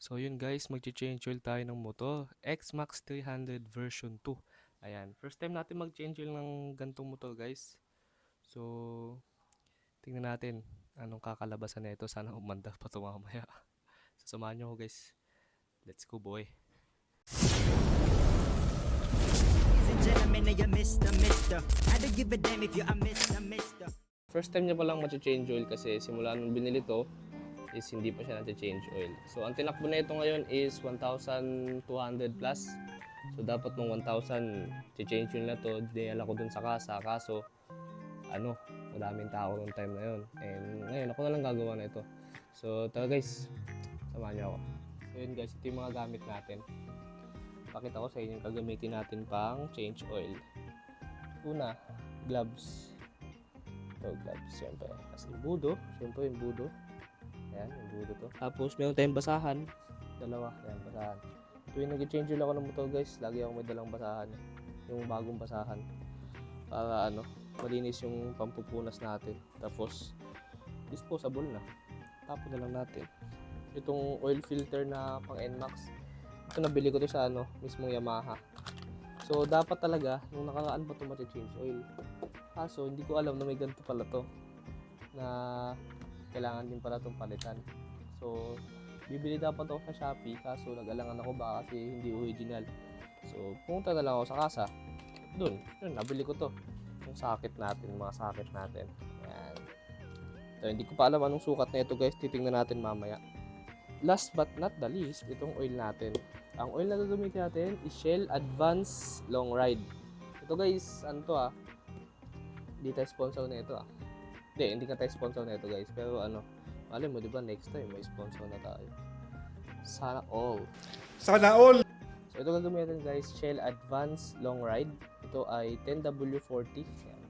So yun guys, mag-change oil tayo ng motor. X-Max 300 version 2. Ayan, first time natin mag-change oil ng gantong motor guys. So, tingnan natin anong kakalabasan nito. Sana umandar pa ito mamaya. Sasamahan nyo ko guys. Let's go boy. Ladies and gentlemen, I am Mr. I don't give a damn if you're a Mr. First time niya palang mag-change oil kasi simula nung binili to is hindi pa siya nag-change oil. So, ang tinakbo na ito ngayon is 1,200 plus. So, dapat nung 1,000 change oil na to, dinala ko dun sa kasa. Kaso, madaming tao nung time na yun. And ngayon, ako na lang gagawa na ito. So, tara guys, samahan niyo ako. So, yun guys, ito yung mga gamit natin. Pakita ko sa inyo yung gagamitin natin pang change oil. Una, gloves. Ito, gloves, siyempre. Kasi yung budo, siyempre yung budo. Ayan, yung budo to. Tapos, meron tayong basahan. Dalawa, ayan, basahan. Tuwing nag-change oil ako ng motor guys, lagi ako may dalang basahan. Yung bagong basahan. Para malinis yung pampupunas natin. Tapos, disposable na. Tapon na lang natin. Itong oil filter na pang NMAX, ito nabili ko to sa mismong Yamaha. So, dapat talaga, nung nakaraan pa ito mati-change oil. Kaso, hindi ko alam na may ganito pala to. Na kailangan din pala itong palitan. So, bibili dapat ako sa Shopee. Kaso, nag-alangan ako baka kasi hindi original. So, pumunta na lang ako sa kasa. Yun, nabili ko to. Yung socket natin, mga socket natin. Ayan. So, hindi ko pa alam anong sukat na ito guys. Titingnan natin mamaya. Last but not the least, itong oil natin. Ang oil na gagamitin natin is Shell Advance Long Ride. Ito guys, hindi tayo sponsor na ito hindi ka tayo sponsor na ito guys. Pero malay mo diba next time may sponsor na tayo. Sana all. Sana all! So ito gagamitin guys, Shell Advance Long Ride. Ito ay 10W40. Ayan,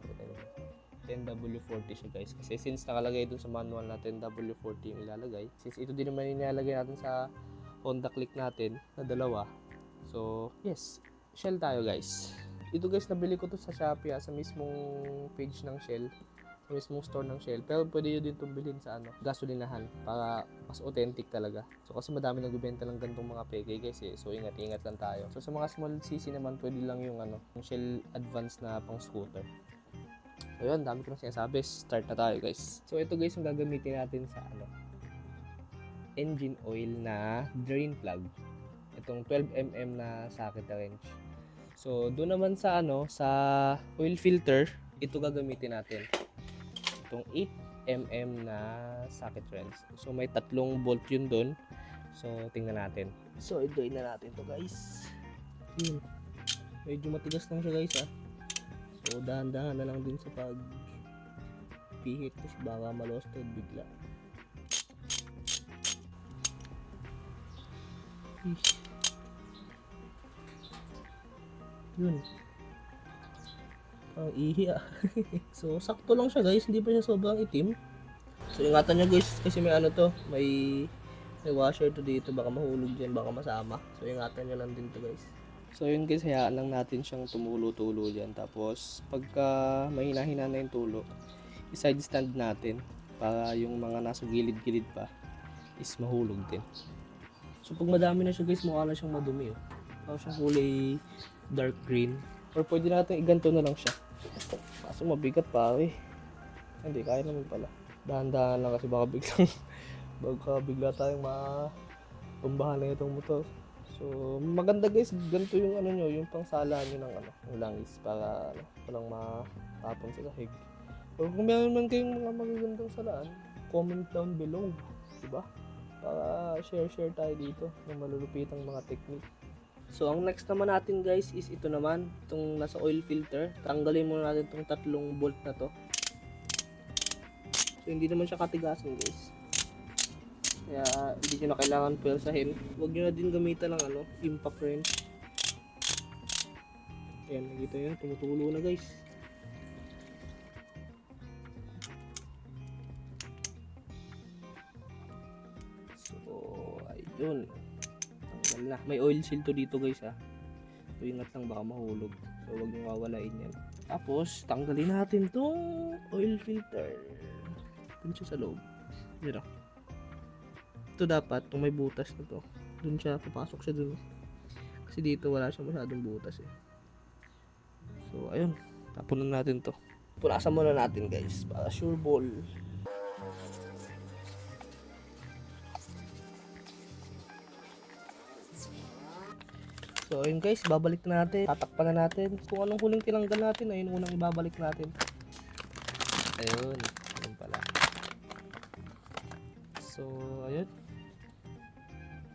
10W40 siya guys. Kasi since nakalagay dun sa manual na 10W40 yung ilalagay. Since ito din naman yung nilalagay natin sa Honda Click natin na dalawa. So yes, Shell tayo guys. Ito guys, nabili ko to sa Shopee sa mismong page ng Shell. Sa mismong store ng Shell. Pero pwede yun din itong bilhin sa gasolinahan para mas authentic talaga. So kasi madami nagbibenta ng ganitong mga peke guys eh. So ingat-ingat lang tayo. So sa mga small CC naman pwede lang yung yung Shell Advance na pang scooter. So yun, dami ko na sinasabi. Start na tayo guys. So ito guys yung gagamitin natin sa engine oil na drain plug. Itong 12mm na socket wrench. So doon naman sa sa oil filter, ito gagamitin natin. Itong 8mm na socket wrench. So may tatlong bolt yun doon. So tingnan natin. So i-drain na natin to guys. Medyo matigas lang siya guys So dahan-dahan na lang din sa pihit kasi baka malosted bigla. Yun. Ang ihi So sakto lang siya guys, hindi pa siya sobrang itim. So ingatan nyo guys kasi may may washer to dito, baka mahulog dyan, baka masama. So ingatan nyo lang din to guys. So yun guys, hayaan lang natin siyang tumulo-tulo dyan. Tapos pagka mahina-hina na yung tulo, i-side stand natin para yung mga nasa gilid-gilid pa is mahulog din. So pag madami na siya guys, mukha na siyang madumi Parang siyang kulay dark green. Or pwede natin iganto na lang siya. Kaso mabigat pare. Hindi, kaya naman pala. Dahan-dahan lang kasi baka bigla tayong matumbahan na itong motor. So, maganda guys, ganito yung yung pangsala nyo ng ng langis para walang matapon sa sahig. Or kung meron man kayong mga magagandang salaan, comment down below, diba? Para share tayo dito ng malulupitang mga technique. So, ang next naman natin guys is ito naman, itong nasa oil filter. Tanggalin muna natin itong tatlong bolt na to. So, hindi naman siya katigasan guys. Kaya hindi nyo na kailangan pwersahin. Huwag nyo na din gamitan ng impact wrench. Ayan, nakita nyo, tumutulo na guys. So, ayun. Tanggal na. May oil seal to dito guys So, ingat lang baka mahulog. So, huwag nyo wawalain yan. Tapos, tanggalin natin tong oil filter. Dun siya sa loob. Yun dito dapat, kung may butas na to, dun siya, papasok siya dun. Kasi dito wala siya masyadong butas eh. So, ayun. Tapunan natin to. Punasan muna natin guys, para sure ball. So, ayun guys, babalik na natin. Tatakpan na natin. Kung anong huling tinanggal natin, ayun unang ibabalik natin. Ayun. Ayun pala. So, ayun.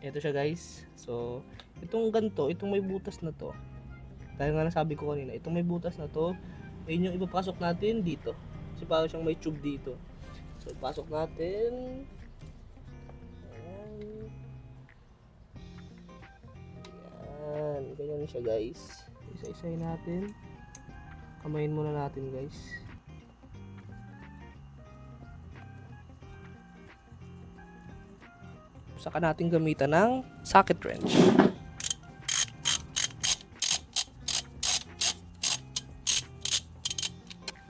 Ito siya guys. So, itong ganito, itong may butas na to. Dahil nga nasabi ko kanina, itong may butas na to, ayun yung ipapasok natin dito. Kasi parang siyang may tube dito. So, pasok natin. Ayan. Ayan. Ganyan siya guys. Isa-isahin natin. Kamayin muna natin guys. Saka natin gamitan ng socket wrench.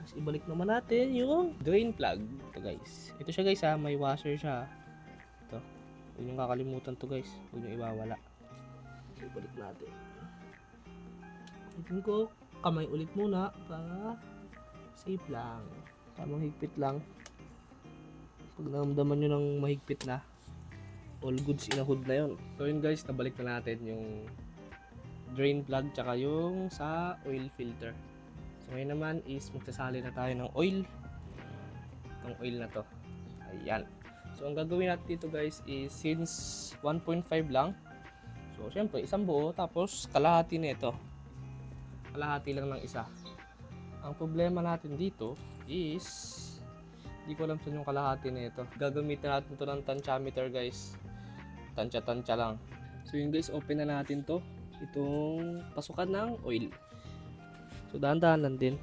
Tapos ibalik naman natin yung drain plug. Ito guys. Ito siya guys ha. May washer siya. Ito. Huwag niyong kakalimutan to guys. Huwag niyong iwawala. So ibalik natin. Itin ko. Kamay ulit muna para safe lang. Tamang higpit lang. Pag naramdaman nyo ng mahigpit na, all goods in a hood na yun. So yun guys, nabalik na natin yung drain plug tsaka yung sa oil filter. So ngayon naman is magsasali na tayo ng oil. Itong oil na to. Ayan. So ang gagawin natin dito guys is since 1.5 lang. So syempre isang buo tapos kalahati na ito. Kalahati lang ng isa. Ang problema natin dito is hindi ko alam saan yung kalahati na ito. Gagamitin natin ito ng tansyameter guys. Tansya-tansya lang. So yun guys, open na natin to. Itong pasukan ng oil. So dahan-dahan lang din.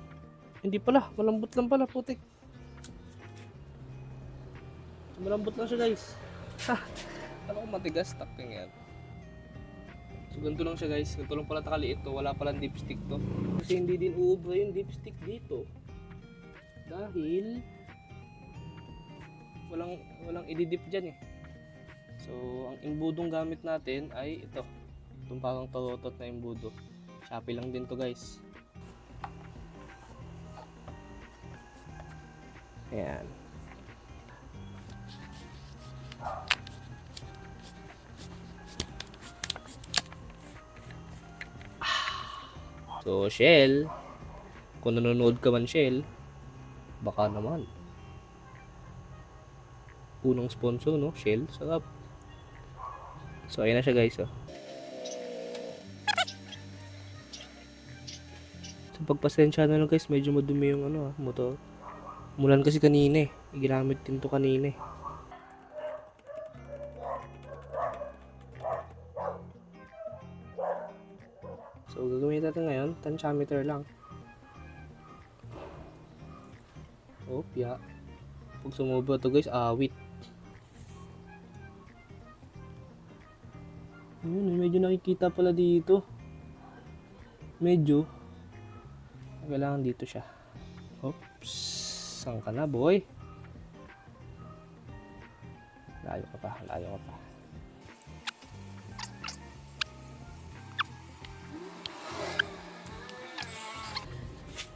Hindi pala, malambot lang pala putik. So, malambot lang siya guys. Ha! Ano kung matigas, takting yan. So ganito lang siya guys. Ganito lang pala takaliit to. Wala palang dipstick to. Kasi hindi din uubra yung dipstick dito. Dahil walang ididip dyan eh. So, ang imbudong gamit natin ay ito. Itong parang torotot na imbudo. Shopee lang din to guys. Ayan. So, Shell. Kung nanonood ka man Shell, baka naman. Unang sponsor, no? Shell. Sarap. So, ayun na siya guys, oh. So, pagpasensya na lang guys, medyo madumi yung motor. Mulan kasi kanina eh. Ginamit din to kanina eh. So, gagawin natin ngayon, tansyameter lang. Opya. Pag sumobra to guys, awit. Yun, medyo nakikita pala dito. Medyo. Kailangan dito siya. Oops. Saan ka na, boy? Layo ka pa, layo ka pa.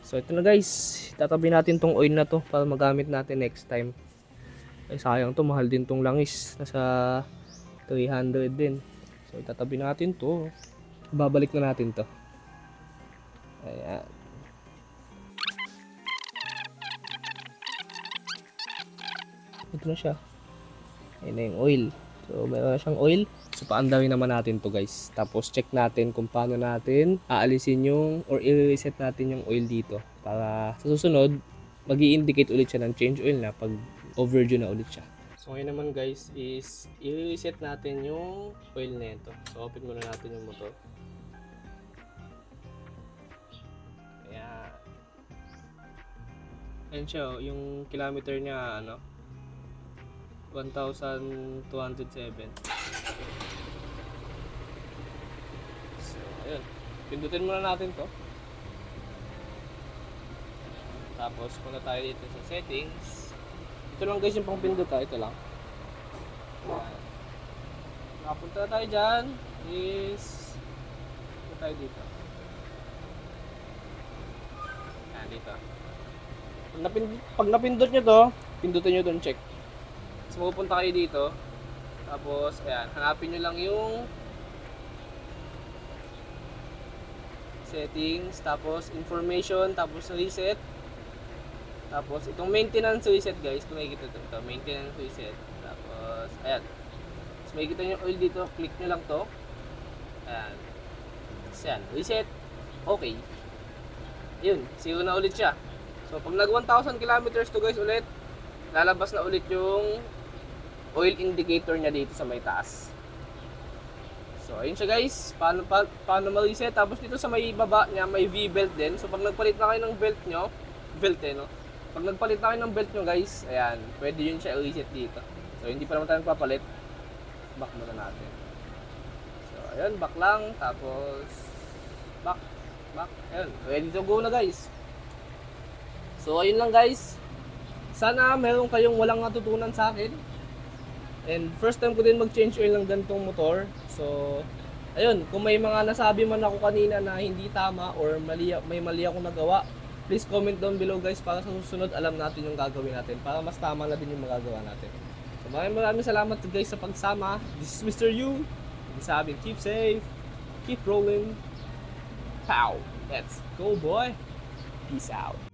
So, ito na guys. Tatabi natin tong oil na to para magamit natin next time. Ay, sayang to. Mahal din tong langis. Nasa 300 din. So, itatabi natin to. Babalik na natin to. Ayan. Ito na siya. Ayan na yung oil. So, meron na siyang oil. So, paandawin naman natin to guys. Tapos, check natin kung paano natin aalisin yung or i-reset natin yung oil dito. Para sa susunod, mag-i-indicate ulit siya ng change oil na pag overdue na ulit siya. So ngayon naman guys is i-reset natin yung oil na ito. So open muna natin yung motor. Ayan. Ayan siya, yung kilometer niya 1,207. So ayun. Pindutin muna natin to. Tapos punta tayo dito sa settings. Ito lang guys yung pang pindot ito lang. Ayan. Nakapunta na tayo dyan is punta tayo dito. Yan, dito. Pag napindot nyo to, pindutin nyo itong check. Tapos mapupunta kayo dito. Tapos, ayan, hanapin nyo lang yung settings, tapos information, tapos reset. Tapos, itong maintenance reset guys, kung nakikita ito, maintenance reset. Tapos, ayan. Tapos, makikita nyo yung oil dito, click nyo lang to. Ayan. Tapos, ayan, reset. Okay. Yun, zero na ulit siya. So, pag nag 1,000 kilometers to guys ulit, lalabas na ulit yung oil indicator niya dito sa may taas. So, ayun siya guys. Paano ma-reset. Tapos dito sa may baba niya, may V-belt din. So, pag nagpalit na kayo ng belt nyo, no? Pag nagpalit na kayo ng belt nyo guys, ayan, pwede yun siya i-reset dito. So, hindi pa naman tayo nagpapalit. Back muna natin. So, ayun, back lang. Tapos, back. Ayun, ready to go na guys. So, ayun lang guys. Sana meron kayong walang natutunan sa akin. And first time ko din mag-change oil ng ganitong motor. So, ayun, kung may mga nasabi man ako kanina na hindi tama or may mali akong nagawa, please comment down below guys para sa susunod alam natin yung gagawin natin para mas tama na din yung magagawa natin. So, maraming salamat guys sa pagsama. This is Mr. Yu. Sabi, keep safe, keep rolling. Pow! Let's go boy! Peace out.